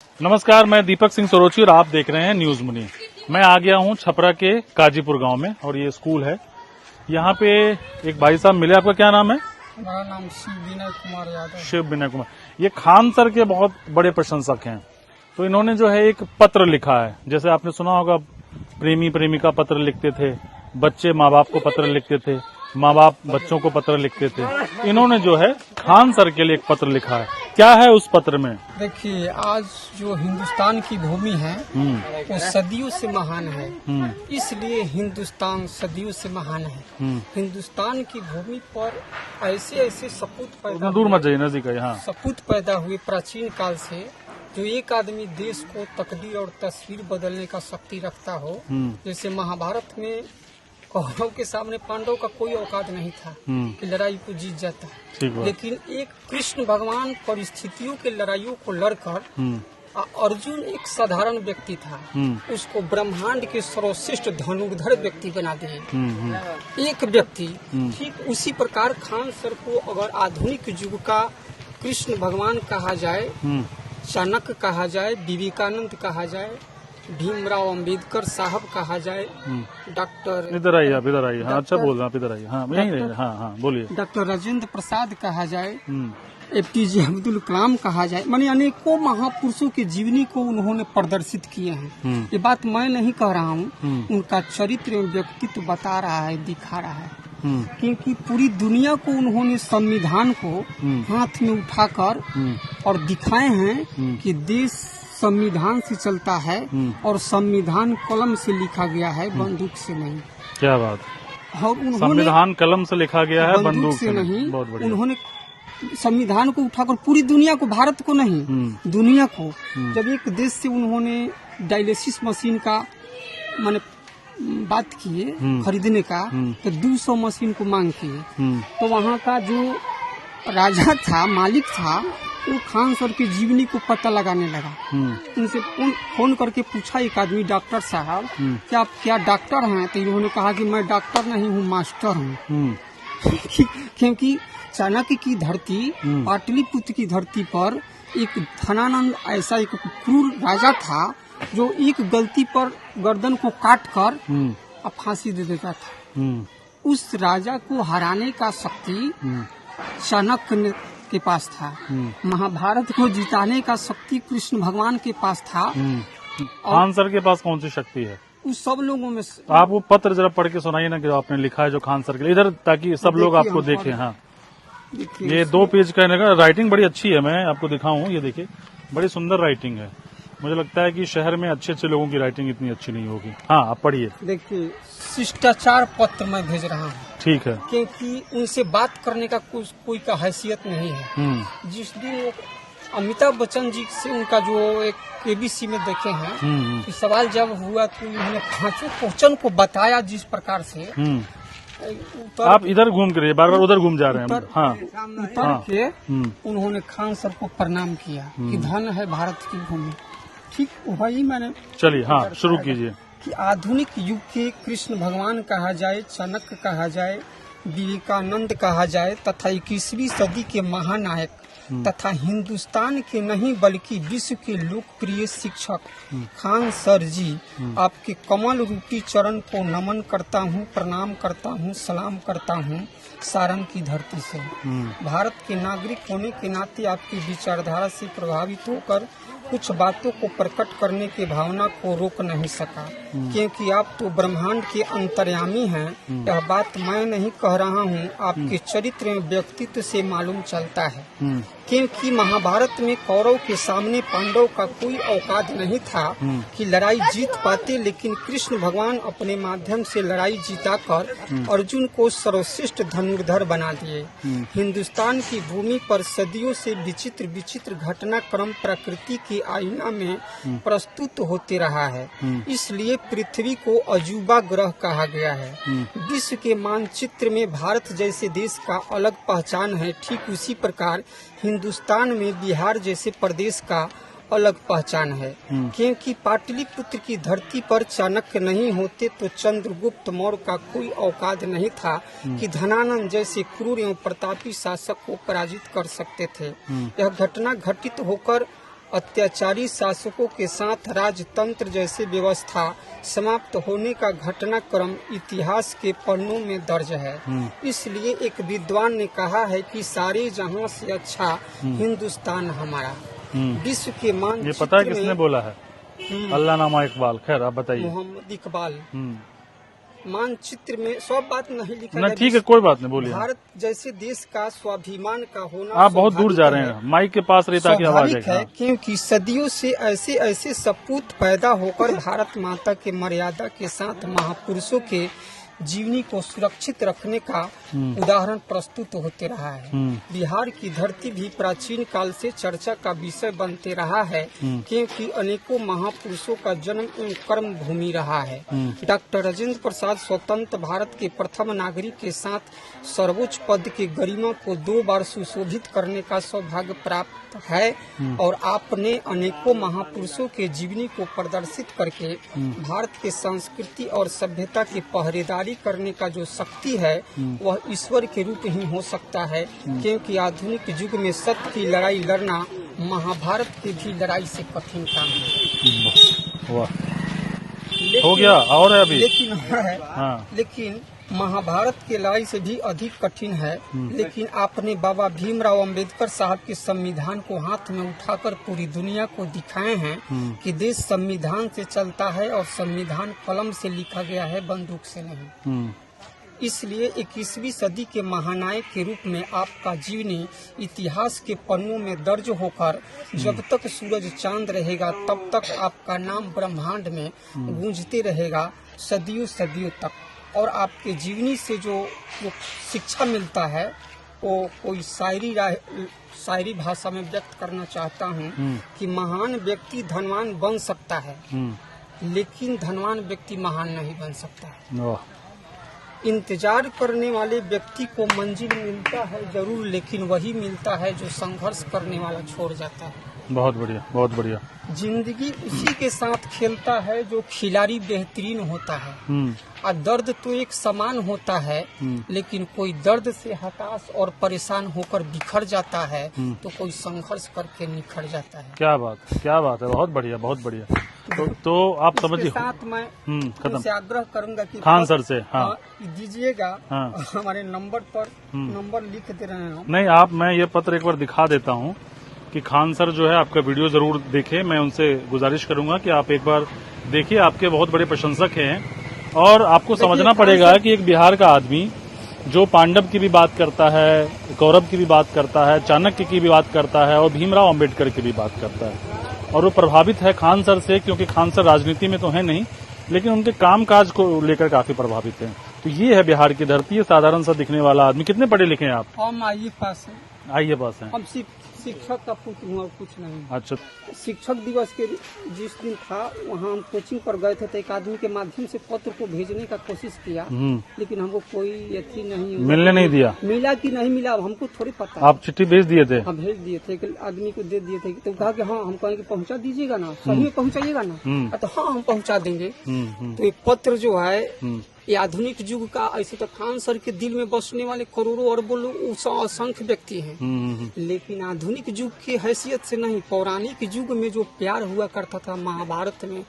नमस्कार, मैं दीपक सिंह सरोची और आप देख रहे हैं न्यूज मुनि। मैं आ गया हूं छपरा के काजीपुर गांव में और ये स्कूल है। यहाँ पे एक भाई साहब मिले। आपका क्या नाम है? मेरा नाम शिव विनय कुमार यादव। शिव विनय कुमार। ये खान सर के बहुत बड़े प्रशंसक हैं। तो इन्होंने जो है एक पत्र लिखा है। जैसे आपने सुना होगा, प्रेमी प्रेमिका पत्र लिखते थे, बच्चे माँ बाप को पत्र लिखते थे, माँ बाप बच्चों को पत्र लिखते थे। इन्होंने जो है खान सर के लिए एक पत्र लिखा है। क्या है उस पत्र में? देखिए, आज जो हिंदुस्तान की भूमि है वो सदियों से महान है। इसलिए हिंदुस्तान सदियों से महान है। हिंदुस्तान की भूमि पर ऐसे ऐसे सपूत पैदा दूर मत जाइए, नजदीक है। हाँ, सपूत पैदा हुए प्राचीन काल से, जो एक आदमी देश को तकदीर और तस्वीर बदलने का शक्ति रखता हो। जैसे महाभारत में कौरव के सामने पांडव का कोई औकात नहीं था कि लड़ाई को जीत जाता, लेकिन एक कृष्ण भगवान परिस्थितियों के लड़ाइयों को लड़कर, अर्जुन एक साधारण व्यक्ति था, उसको ब्रह्मांड के सर्वश्रेष्ठ धनुर्धर व्यक्ति बना दिए एक व्यक्ति। ठीक उसी प्रकार खान सर को अगर आधुनिक युग का कृष्ण भगवान कहा जाए, चाणक्य कहा जाए, विवेकानंद कहा जाए, भीमराव अंबेडकर साहब कहा जाए, डॉक्टर इधर आइए, आप इधर आइए। हाँ, अच्छा बोल रहे हैं, आप इधर आइए। हाँ, यहीं रहिए। हाँ हाँ, बोलिए। डॉक्टर राजेंद्र प्रसाद कहा जाए, APJ अब्दुल कलाम कहा जाए, माने अनेकों महापुरुषों की जीवनी को उन्होंने प्रदर्शित किए हैं। ये बात मैं नहीं कह रहा हूँ, उनका चरित्र एवं व्यक्तित्व बता रहा है, दिखा रहा है। क्योंकि पूरी दुनिया को उन्होंने संविधान को हाथ में उठाकर और दिखाए हैं कि देश संविधान से चलता है और संविधान कलम से लिखा गया है, बंदूक से नहीं। क्या बात। और उन्होंने संविधान कलम से लिखा गया है, बंदूक से नहीं। बहुत बढ़िया। उन्होंने संविधान को उठाकर पूरी दुनिया को, भारत को नहीं, दुनिया को, जब एक देश से उन्होंने डायलिसिस मशीन का माने बात किए खरीदने का, तो 200 मशीन को मांग किए। तो वहाँ का जो राजा था, मालिक था, वो खान सर की जीवनी को पता लगाने लगा। उनसे फोन करके पूछा एक आदमी, डॉक्टर साहब क्या डॉक्टर हैं? तो इन्होंने कहा कि मैं डॉक्टर नहीं हूँ, मास्टर हूँ। क्योंकि चाणक्य की धरती, पाटलिपुत्र की धरती पर एक धनानंद ऐसा एक क्रूर राजा था जो एक गलती पर गर्दन को काट कर फांसी दे देता था। उस राजा को हराने का शक्ति चाणक्य के पास था। महाभारत को जिताने का शक्ति कृष्ण भगवान के पास था। खान सर के पास कौन सी शक्ति है? उस सब लोगों में आप वो पत्र जरा पढ़ के सुनाइए ना, कि आपने लिखा है जो खान सर के लिए, इधर, ताकि सब लोग आपको देखें। हाँ, ये 2 पेज का राइटिंग बड़ी अच्छी है। मैं आपको दिखाऊं, ये देखिए, बड़ी सुंदर राइटिंग है। मुझे लगता है कि शहर में अच्छे अच्छे लोगों की राइटिंग इतनी अच्छी नहीं होगी। हाँ, आप पढ़िए। देखिए, शिष्टाचार पत्र मैं भेज रहा हूँ। ठीक है। क्योंकि उनसे बात करने का कोई का हैसियत नहीं है। जिस दिन वो अमिताभ बच्चन जी से उनका जो एक ABC में देखे हैं, कि सवाल जब हुआ तो उन्होंने 5 क्वेश्चन को बताया जिस प्रकार से। आप इधर घूम कर, बार बार उधर घूम जा रहे हैं। हाँ, उतर के उन्होंने खान सर को प्रणाम किया कि धन है भारत की भूमि। ठीक वही मैंने। चलिए, हाँ, शुरू कीजिए। कि आधुनिक युग के कृष्ण भगवान कहा जाए, चाणक्य कहा जाए, विवेकानंद कहा जाए, तथा 21वीं सदी के महानायक तथा हिंदुस्तान के नहीं बल्कि विश्व के लोकप्रिय शिक्षक खान सर जी, आपके कमल रूपी चरण को नमन करता हूँ, प्रणाम करता हूँ, सलाम करता हूँ सारन की धरती से। भारत के नागरिक होने के नाते आपकी विचारधारा से प्रभावित होकर कुछ बातों को प्रकट करने की भावना को रोक नहीं सका, क्योंकि आप तो ब्रह्मांड के अंतर्यामी हैं। यह बात मैं नहीं कह रहा हूँ, आपके चरित्र में व्यक्तित्व से मालूम चलता है। क्योंकि महाभारत में कौरव के सामने पांडव का कोई औकात नहीं था कि लड़ाई जीत पाते, लेकिन कृष्ण भगवान अपने माध्यम से लड़ाई जीताकर अर्जुन को सर्वश्रेष्ठ धनुर्धर बना दिए। हिंदुस्तान की भूमि पर सदियों से विचित्र विचित्र घटनाक्रम प्रकृति के आईना में प्रस्तुत होते रहा है। इसलिए पृथ्वी को अजूबा ग्रह कहा गया है। विश्व के मानचित्र में भारत जैसे देश का अलग पहचान है, ठीक उसी प्रकार हिंदुस्तान में बिहार जैसे प्रदेश का अलग पहचान है। क्योंकि पाटलिपुत्र की धरती पर चाणक्य नहीं होते तो चंद्रगुप्त मौर्य का कोई औकात नहीं था कि धनानंद जैसे क्रूर एवं प्रतापी शासक को पराजित कर सकते थे। यह घटना घटित होकर अत्याचारी शासकों के साथ राजतंत्र जैसे व्यवस्था समाप्त होने का घटनाक्रम इतिहास के पन्नों में दर्ज है। इसलिए एक विद्वान ने कहा है कि सारे जहां से अच्छा हिंदुस्तान हमारा। विश्व के ये मानचित्र पता है किसने में बोला है? अल्लाह नामा इकबाल। खैर आप बताइए। मोहम्मद इकबाल। मानचित्र में सब बात नहीं लिखा ना है। ठीक है, कोई बात नहीं, बोलिए। भारत जैसे देश का स्वाभिमान का होना आप बहुत दूर जा रहे हैं, माइक के पास रही ताकि आवाज स्वाभाविक है, क्योंकि सदियों से ऐसे ऐसे सपूत पैदा होकर भारत माता के मर्यादा के साथ महापुरुषों के जीवनी को सुरक्षित रखने का उदाहरण प्रस्तुत होते रहा है। बिहार की धरती भी प्राचीन काल से चर्चा का विषय बनते रहा है, क्योंकि अनेकों महापुरुषों का जन्म एवं कर्म भूमि रहा है। डॉक्टर राजेंद्र प्रसाद स्वतंत्र भारत के प्रथम नागरिक के साथ सर्वोच्च पद के गरिमा को 2 बार सुशोभित करने का सौभाग्य प्राप्त है, और आपने अनेकों महापुरुषों के जीवनी को प्रदर्शित करके भारत के संस्कृति और सभ्यता की पहरेदारी करने का जो शक्ति है वह ईश्वर के रूप ही हो सकता है, क्योंकि आधुनिक युग में सत्य की लड़ाई लड़ना महाभारत की भी लड़ाई से कठिन काम है। वाह, हो गया और है अभी, लेकिन महाभारत की लड़ाई से भी अधिक कठिन है। लेकिन आपने बाबा भीमराव अंबेडकर साहब के संविधान को हाथ में उठाकर पूरी दुनिया को दिखाए हैं कि देश संविधान से चलता है और संविधान कलम से लिखा गया है, बंदूक से नहीं। इसलिए 21वीं सदी के महानायक के रूप में आपका जीवनी इतिहास के पन्नों में दर्ज होकर जब तक सूरज चांद रहेगा तब तक आपका नाम ब्रह्मांड में गूंजते रहेगा, सदियों सदियों तक। और आपके जीवनी से जो शिक्षा मिलता है वो कोई शायरी भाषा में व्यक्त करना चाहता हूँ कि महान व्यक्ति धनवान बन सकता है, लेकिन धनवान व्यक्ति महान नहीं बन सकता है। इंतजार करने वाले व्यक्ति को मंजिल मिलता है जरूर, लेकिन वही मिलता है जो संघर्ष करने वाला छोड़ जाता है। बहुत बढ़िया, बहुत बढ़िया। जिंदगी उसी के साथ खेलता है जो खिलाड़ी बेहतरीन होता है। और दर्द तो एक समान होता है, लेकिन कोई दर्द से हताश और परेशान होकर बिखर जाता है तो कोई संघर्ष करके निखर जाता है। क्या बात है, बहुत बढ़िया, बहुत बढ़िया। तो आप समझिए, साथ मैं इनसे आग्रह करूंगा कि खान सर से दीजिएगा। हमारे नंबर पर नंबर लिख दे रहे हैं। नहीं, मैं ये पत्र एक बार दिखा देता हूँ कि खान सर जो है आपका वीडियो जरूर देखें। मैं उनसे गुजारिश करूंगा कि आप एक बार देखिए, आपके बहुत बड़े प्रशंसक हैं। और आपको समझना पड़ेगा कि एक बिहार का आदमी जो पांडव की भी बात करता है, कौरव की भी बात करता है, चाणक्य की भी बात करता है और भीमराव अंबेडकर की भी बात करता है, और वो प्रभावित है खान सर से, क्योंकि खान सर राजनीति में तो है नहीं, लेकिन उनके कामकाज को लेकर काफी प्रभावित हैं। तो ये है बिहार की धरती, ये साधारण सा दिखने वाला आदमी। कितने पढ़े लिखे हैं आप? हम आइए पास है। हम शिक्षक का पुत्र हूँ और कुछ नहीं। अच्छा। शिक्षक दिवस के जिस दिन था वहाँ हम कोचिंग पर गए थे, तो एक आदमी के माध्यम से पत्र को भेजने का कोशिश किया, लेकिन हमको कोई यथी नहीं मिलने नहीं दिया। मिला कि नहीं मिला हमको थोड़ी पता। आप चिट्ठी भेज दिए थे? हाँ, भेज दिए थे, एक आदमी को दे दिए थे। तो कहा कि हाँ, हम कहेंगे पहुँचा दीजिएगा ना, सही में पहुँचाइएगा ना। तो हाँ, हम पहुँचा देंगे। तो ये पत्र जो है ये आधुनिक युग का, ऐसे तो खान सर के दिल में बसने वाले करोड़ों अरबों लोग असंख्य व्यक्ति हैं, लेकिन आधुनिक युग की हैसियत से नहीं, पौराणिक युग में जो प्यार हुआ करता था महाभारत में,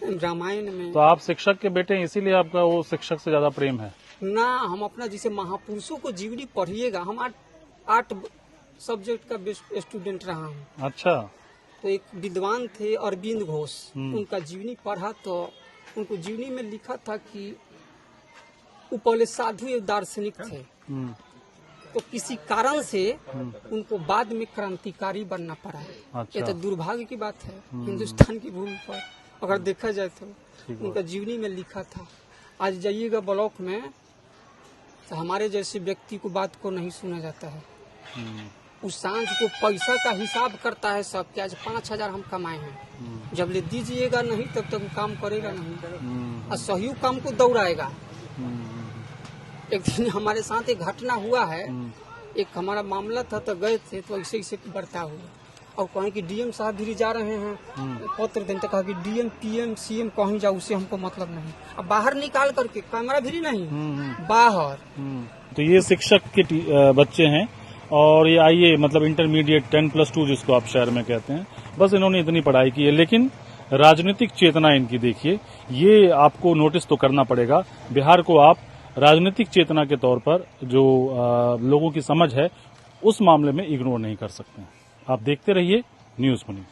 रामायण में। तो आप शिक्षक के बेटे हैं, इसीलिए आपका वो शिक्षक से ज्यादा प्रेम है ना? हम अपना जैसे महापुरुषों को जीवनी पढ़िएगा। हम 8 सब्जेक्ट का स्टूडेंट रहा हूँ। अच्छा। तो एक विद्वान थे अरविंद घोष, उनका जीवनी पढ़ा तो उनको जीवनी में लिखा था कि वो पहले साधु एवं दार्शनिक थे, तो किसी कारण से उनको बाद में क्रांतिकारी बनना पड़ा। अच्छा। ये तो दुर्भाग्य की बात है हिंदुस्तान की भूमि पर, अगर देखा जाए तो उनका जीवनी में लिखा था। आज जाइएगा ब्लॉक में तो हमारे जैसे व्यक्ति को बात को नहीं सुना जाता है। उस सांझ को पैसा का हिसाब करता है सब, कि आज 5,000 हम कमाए हैं। जब ले दीजिएगा नहीं तब तक काम करेगा नहीं, और सही काम को दौड़ाएगा। एक दिन हमारे साथ एक घटना हुआ है, एक हमारा मामला था, तो गए थे तो ऐसे बर्ताव हुआ, और कहें कि डीएम साहब भी जा रहे हैं पत्र देने, तो कहा कि डीएम पीएम सीएम कहीं जाओ, उससे हमको मतलब नहीं। अब बाहर निकाल करके कैमरा भी नहीं, बाहर। तो ये शिक्षक के बच्चे हैं, और ये आइए मतलब इंटरमीडिएट 10+2 जिसको आप शहर में कहते हैं, बस इन्होंने इतनी पढ़ाई की है, लेकिन राजनीतिक चेतना इनकी देखिए, ये आपको नोटिस तो करना पड़ेगा। बिहार को आप राजनीतिक चेतना के तौर पर जो लोगों की समझ है उस मामले में इग्नोर नहीं कर सकते। आप देखते रहिए न्यूज़ मनी।